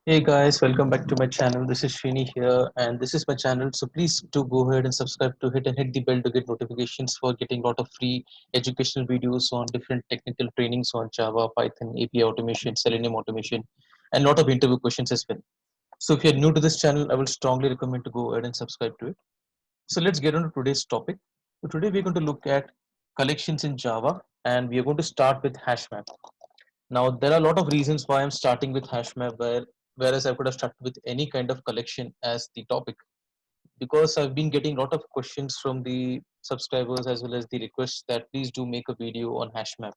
Hey guys, welcome back to my channel. This is Srini here, and this is my channel. So please do go ahead and subscribe to hit the bell to get notifications for getting a lot of free educational videos on different technical trainings on Java, Python, API automation, Selenium automation, and a lot of interview questions as well. So if you're new to this channel, I will strongly recommend to go ahead and subscribe to it. So let's get on to today's topic. So today we're going to look at collections in Java, and we are going to start with HashMap. Now, there are a lot of reasons why I'm starting with HashMap, whereas I could have started with any kind of collection as the topic, because I've been getting a lot of questions from the subscribers as well as the requests that please do make a video on HashMap.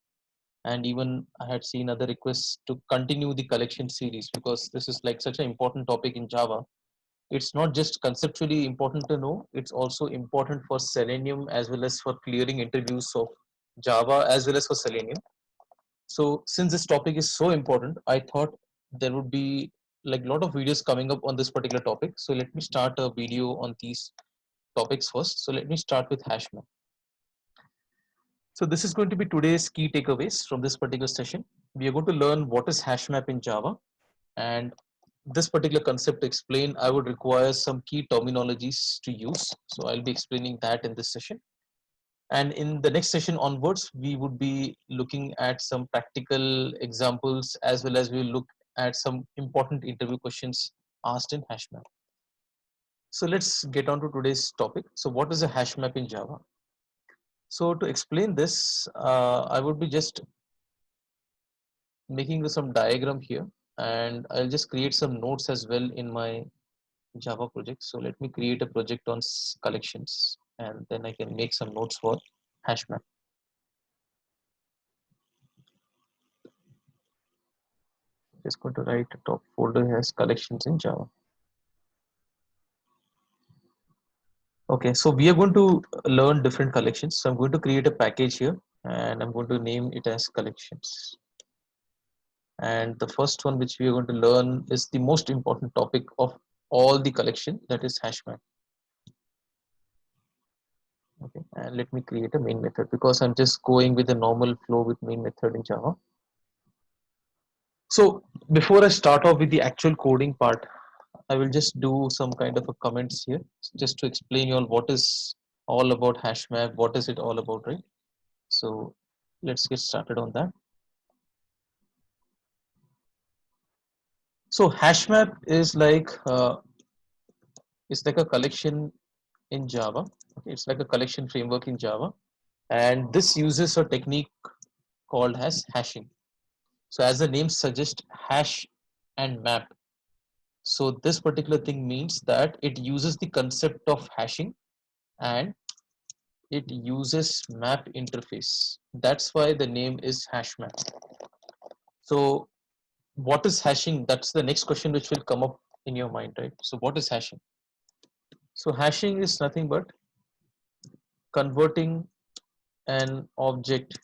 And even I had seen other requests to continue the collection series because this is like such an important topic in Java. It's not just conceptually important to know, it's also important for Selenium as well as for clearing interviews of Java as well as for Selenium. So since this topic is so important, I thought there would be like a lot of videos coming up on this particular topic. So let me start a video on these topics first. So let me start with HashMap. So this is going to be today's key takeaways from this particular session. We are going to learn what is HashMap in Java, and this particular concept to explain, I would require some key terminologies to use. So I'll be explaining that in this session. And in the next session onwards, we would be looking at some practical examples as well as we'll look at some important interview questions asked in HashMap. So let's get on to today's topic. So what is a hash map in Java? So to explain this, I would be just making some diagram here, and I'll just create some notes as well in my Java project. So let me create a project on collections, and then I can make some notes for hash map. Just going to write a top folder has collections in Java. Okay, so we are going to learn different collections. So I'm going to create a package here and I'm going to name it as collections. And the first one which we are going to learn is the most important topic of all the collection, that is hash map. Okay, and let me create a main method because I'm just going with the normal flow with main method in Java. So before I start off with the actual coding part, I will just do some kind of a comments here just to explain you all what is all about hash map, what is it all about, right? So let's get started on that. So hash map is like it's like a collection in Java. Okay, it's like a collection framework in Java, and this uses a technique called as hashing. So as the name suggests, hash and map. So this particular thing means that it uses the concept of hashing and it uses map interface. That's why the name is hash map. So what is hashing? That's the next question which will come up in your mind, right? So what is hashing? So hashing is nothing but converting an object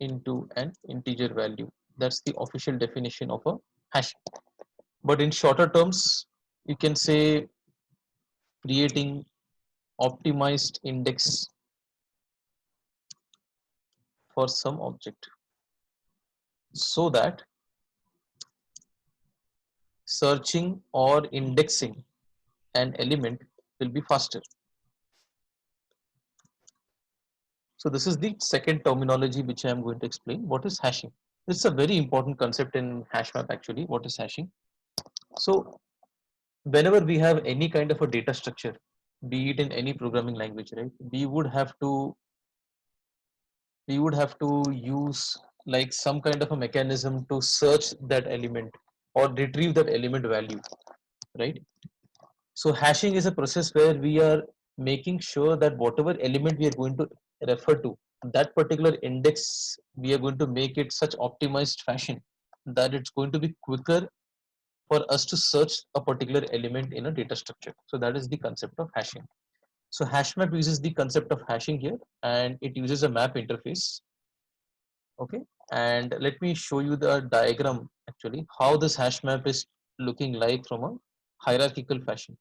into an integer value. That's the official definition of a hash. But in shorter terms, you can say creating optimized index for some object so that searching or indexing an element will be faster. So this is the second terminology which I am going to explain. What is hashing? It's a very important concept in HashMap actually. What is hashing? So whenever we have any kind of a data structure, be it in any programming language, right, we would have to use like some kind of a mechanism to search that element or retrieve that element value, right? So hashing is a process where we are making sure that whatever element we are going to refer to, that particular index, we are going to make it such optimized fashion that it's going to be quicker for us to search a particular element in a data structure. So that is the concept of hashing. So HashMap uses the concept of hashing here, and it uses a map interface. Okay, and let me show you the diagram actually how this hash map is looking like from a hierarchical fashion.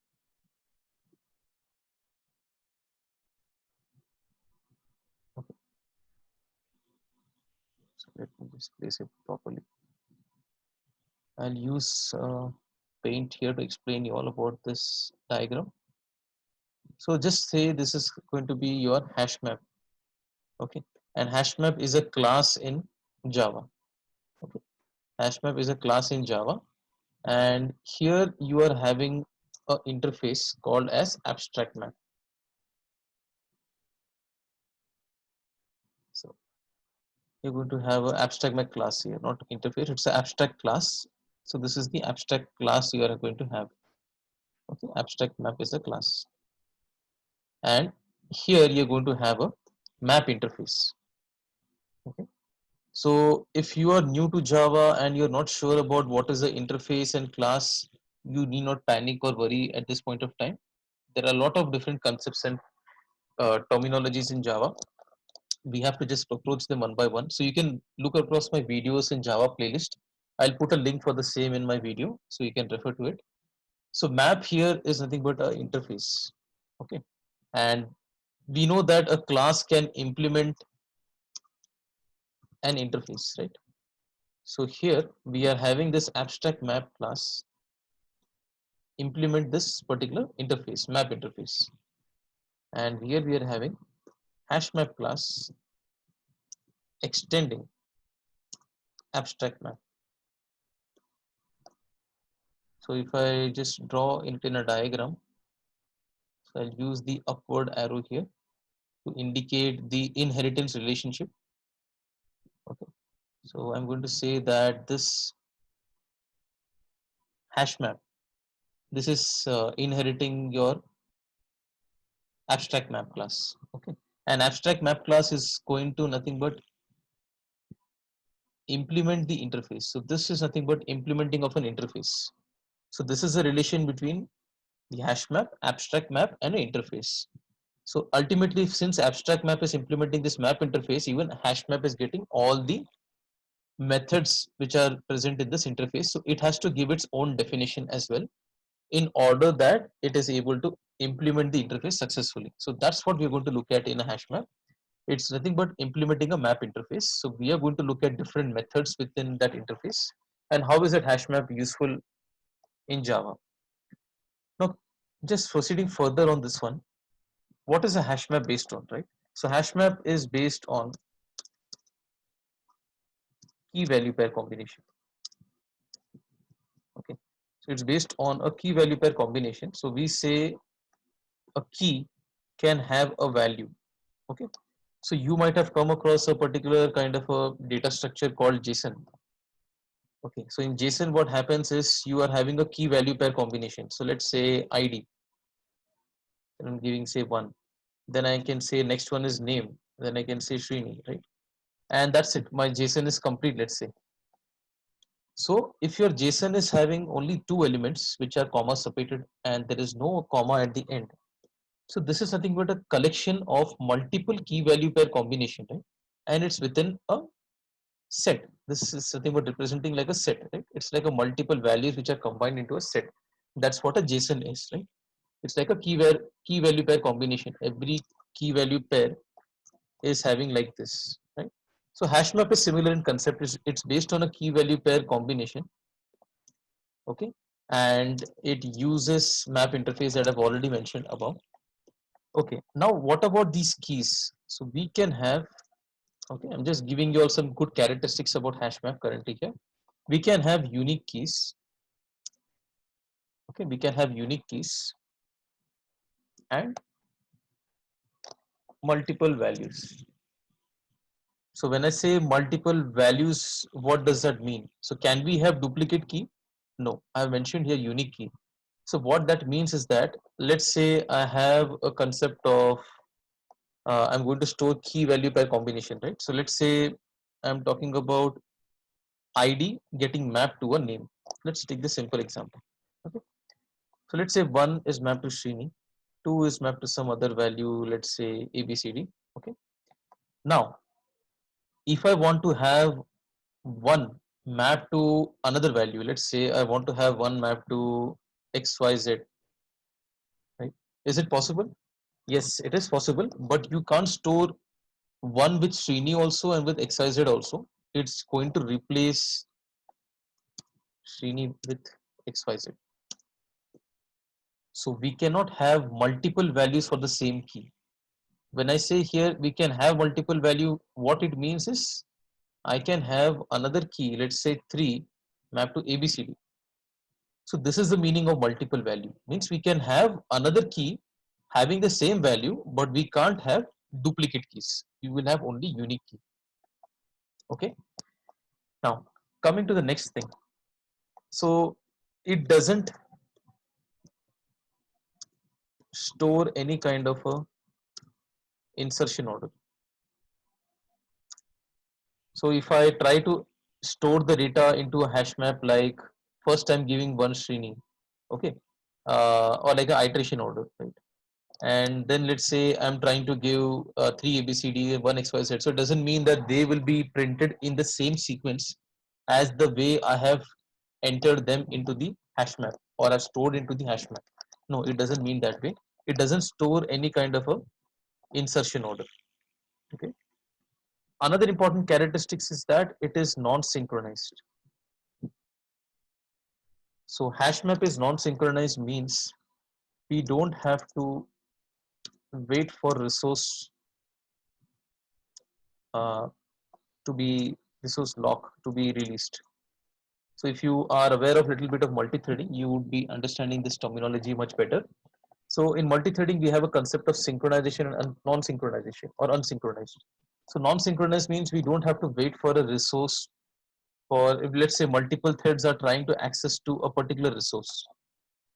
Okay, so let me just place it properly. I'll use paint here to explain you all about this diagram. So just say this is going to be your hash map. Okay, and hash map is a class in Java. Okay, hash map is a class in Java, and here you are having a interface called as abstract map. So you're going to have an abstract map class here, not interface, it's an abstract class. So this is the abstract class you are going to have. Okay, abstract map is a class, and here you're going to have a map interface. Okay, so if you are new to Java and you're not sure about what is the interface and class, you need not panic or worry at this point of time. There are a lot of different concepts and terminologies in Java. We have to just approach them one by one. So you can look across my videos in Java playlist. I'll put a link for the same in my video so you can refer to it. So map here is nothing but an interface. Okay, and we know that a class can implement an interface, right? So here we are having this abstract map class implement this particular interface, map interface, and here we are having hash map class extending abstract map. So if I just draw it in a diagram, so I'll use the upward arrow here to indicate the inheritance relationship. Okay, so I'm going to say that this hash map, this is inheriting your abstract map class. Okay, and abstract map class is going to nothing but implement the interface. So this is nothing but implementing of an interface. So this is a relation between the hash map, abstract map, and an interface. So ultimately, since abstract map is implementing this map interface, even hash map is getting all the methods which are present in this interface. So it has to give its own definition as well in order that it is able to implement the interface successfully. So that's what we're going to look at in a hash map. It's nothing but implementing a map interface. So we are going to look at different methods within that interface and how is that hash map useful in Java. Now, just proceeding further on this one, what is a hash map based on, right? So hash map is based on key value pair combination. Okay, so it's based on a key value pair combination. So we say a key can have a value. Okay, so you might have come across a particular kind of a data structure called JSON. Okay, so in JSON what happens is you are having a key value pair combination. So let's say ID, and I'm giving say 1, then I can say next one is name, then I can say Srini, right? And that's it, my JSON is complete, let's say. So if your JSON is having only 2 elements which are comma separated and there is no comma at the end, so this is nothing but a collection of multiple key value pair combination, right? And it's within a set. This is something but representing like a set, right? It's like a multiple values which are combined into a set. That's what a JSON is, right? It's like a key value pair combination. Every key value pair is having like this, right? So hash map is similar in concept. It's based on a key value pair combination. Okay, and it uses map interface that I've already mentioned above. Okay, now what about these keys? So we can have, okay, I'm just giving you all some good characteristics about hash map currently here. We can have unique keys. Okay, we can have unique keys and multiple values. So when I say multiple values, what does that mean? So can we have duplicate key? No, I have mentioned here unique key. So what that means is that let's say I have a concept of I'm going to store key value pair combination, right? So let's say I'm talking about ID getting mapped to a name. Let's take this simple example. Okay. So let's say 1 is mapped to Srini, 2 is mapped to some other value, let's say ABCD. Okay. Now, if I want to have 1 mapped to another value, let's say I want to have 1 mapped to XYZ, right? Is it possible? Yes, it is possible, but you can't store 1 with Srini also and with XYZ also. It's going to replace Srini with XYZ. So we cannot have multiple values for the same key. When I say here we can have multiple value, what it means is I can have another key, let's say 3 mapped to ABCD. So this is the meaning of multiple value. Means we can have another key having the same value, but we can't have duplicate keys. You will have only unique key. Okay. Now coming to the next thing. So it doesn't store any kind of a insertion order. So if I try to store the data into a hash map, like first I'm giving one Srini, okay, or like an iteration order, right? And then let's say I'm trying to give three ABCD, one XYZ. So it doesn't mean that they will be printed in the same sequence as the way I have entered them into the hash map or are stored into the hash map. No, it doesn't mean that way. It doesn't store any kind of a insertion order. Okay. Another important characteristics is that it is non-synchronized. So hash map is non-synchronized means we don't have to wait for resource uh, to be resource lock to be released. So if you are aware of a little bit of multi-threading, you would be understanding this terminology much better. So in multi-threading, we have a concept of synchronization and non-synchronization or unsynchronized. So non-synchronized means we don't have to wait for a resource for, if let's say multiple threads are trying to access to a particular resource.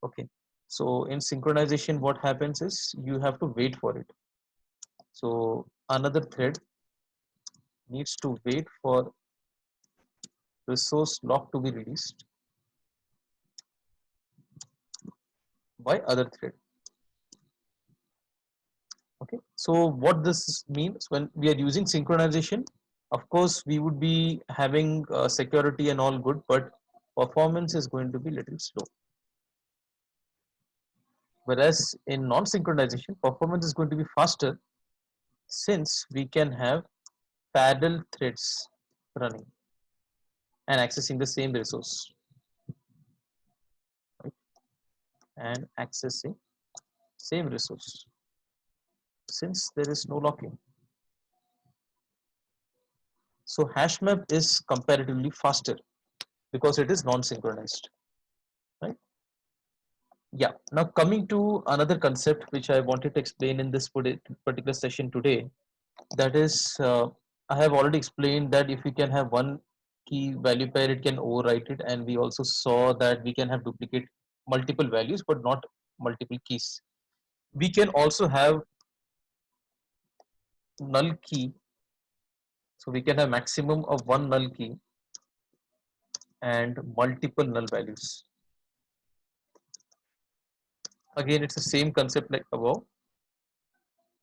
Okay. So in synchronization, what happens is you have to wait for it. So another thread needs to wait for resource lock to be released by other thread. Okay, so what this means, when we are using synchronization, of course we would be having security and all good, but performance is going to be little slow. Whereas in non-synchronization, performance is going to be faster since we can have parallel threads running and accessing the same resource, right? And accessing same resource since there is no locking. So hash map is comparatively faster because it is non-synchronized, right? Yeah. Now coming to another concept which I wanted to explain in this particular session today, that is, I have already explained that if we can have one key value pair, it can overwrite it, and we also saw that we can have duplicate multiple values but not multiple keys. We can also have null key, so we can have maximum of one null key and multiple null values. Again, it's the same concept like above.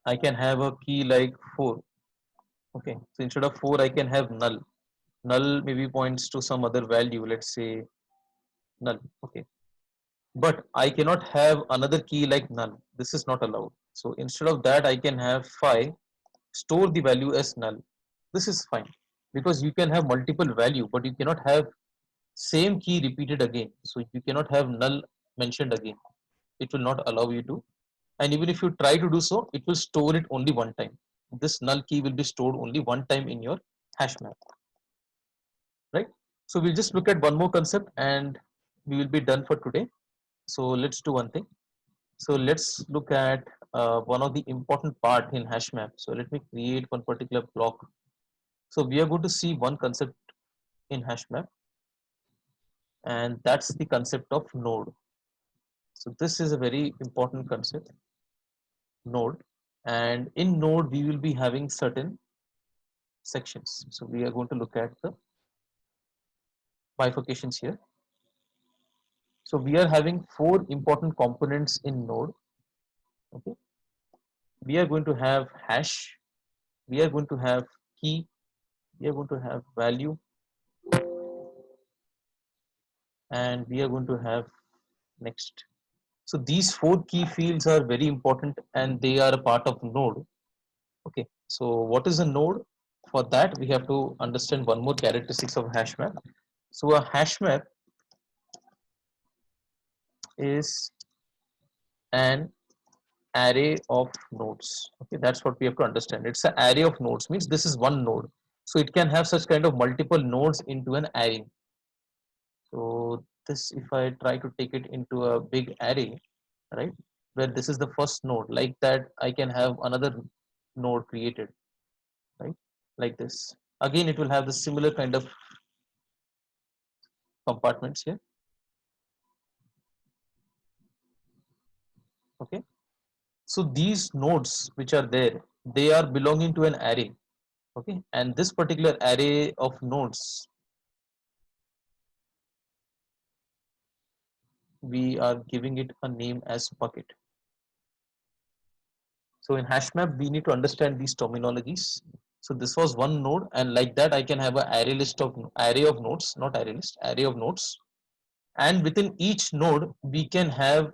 I can have a key like 4. Okay, so instead of 4, I can have null. Null maybe points to some other value, let's say null. Okay, but I cannot have another key like null. This is not allowed. So instead of that, I can have 5, store the value as null. This is fine because you can have multiple value, but you cannot have same key repeated again. So you cannot have null mentioned again. It will not allow you to. And even if you try to do so, it will store it only one time. This null key will be stored only one time in your hash map, right? So we'll just look at one more concept and we will be done for today. So let's do one thing. So let's look at one of the important part in hash map. So let me create one particular block. So we are going to see one concept in hash map, and that's the concept of node. So this is a very important concept, node. And in node, we will be having certain sections. So we are going to look at the bifurcations here. So we are having 4 important components in node. Okay, we are going to have hash, we are going to have key, we are going to have value, and we are going to have next. So these 4 key fields are very important and they are a part of node. Okay, so what is a node? For that we have to understand one more characteristics of hash map. So a hash map is an array of nodes. Okay, that's what we have to understand. It's an array of nodes, means this is one node. So it can have such kind of multiple nodes into an array. So this, if I try to take it into a big array, right, where this is the first node, like that, I can have another node created, right, like this. Again, it will have the similar kind of compartments here. Okay, so these nodes which are there, they are belonging to an array. Okay, and this particular array of nodes, we are giving it a name as bucket. So in HashMap, we need to understand these terminologies. So this was one node, and like that, I can have an array of nodes, not array list, array of nodes. And within each node, we can have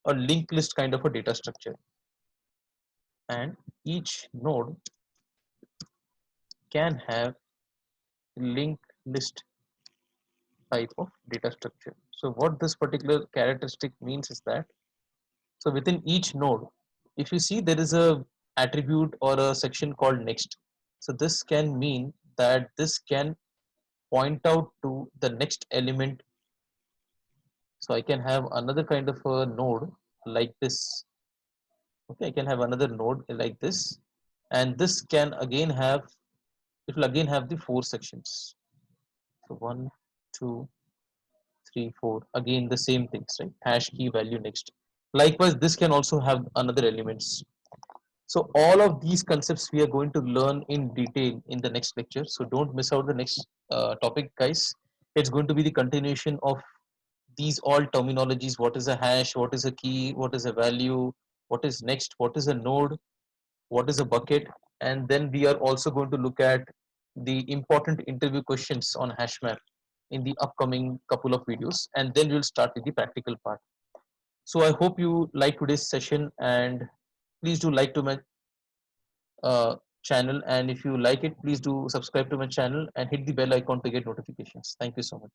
a linked list kind of a data structure. And each node can have linked list type of data structure. So what this particular characteristic means is that, so within each node, if you see, there is a attribute or a section called next. So this can mean that this can point out to the next element. So I can have another kind of a node like this. Okay, I can have another node like this, and this can again have, it will again have the four sections. So one, two, three, four. Again the same things, right? Hash key value next. Likewise, this can also have another elements. So all of these concepts we are going to learn in detail in the next lecture. So don't miss out the next topic, guys. It's going to be the continuation of these all terminologies. What is a hash? What is a key? What is a value? What is next? What is a node? What is a bucket? And then we are also going to look at the important interview questions on HashMap in the upcoming couple of videos. And then we'll start with the practical part. So I hope you like today's session, and please do like to my channel, and if you like it, please do subscribe to my channel and hit the bell icon to get notifications. Thank you so much.